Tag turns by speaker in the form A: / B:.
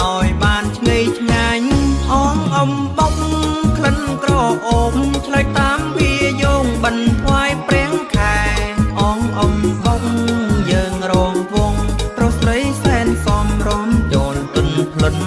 A: ឲ្យបានឆ្ងៃឆ្ងាញ់អងអំបុកក្លិនក្រអូបឆ្លើយតាមវាយោងបិណ្ឌថ្វាយព្រះខែអងអំបុកយើងរងវងប្រុសស្រីសែនសមរម្យចូលទុនភ្លុន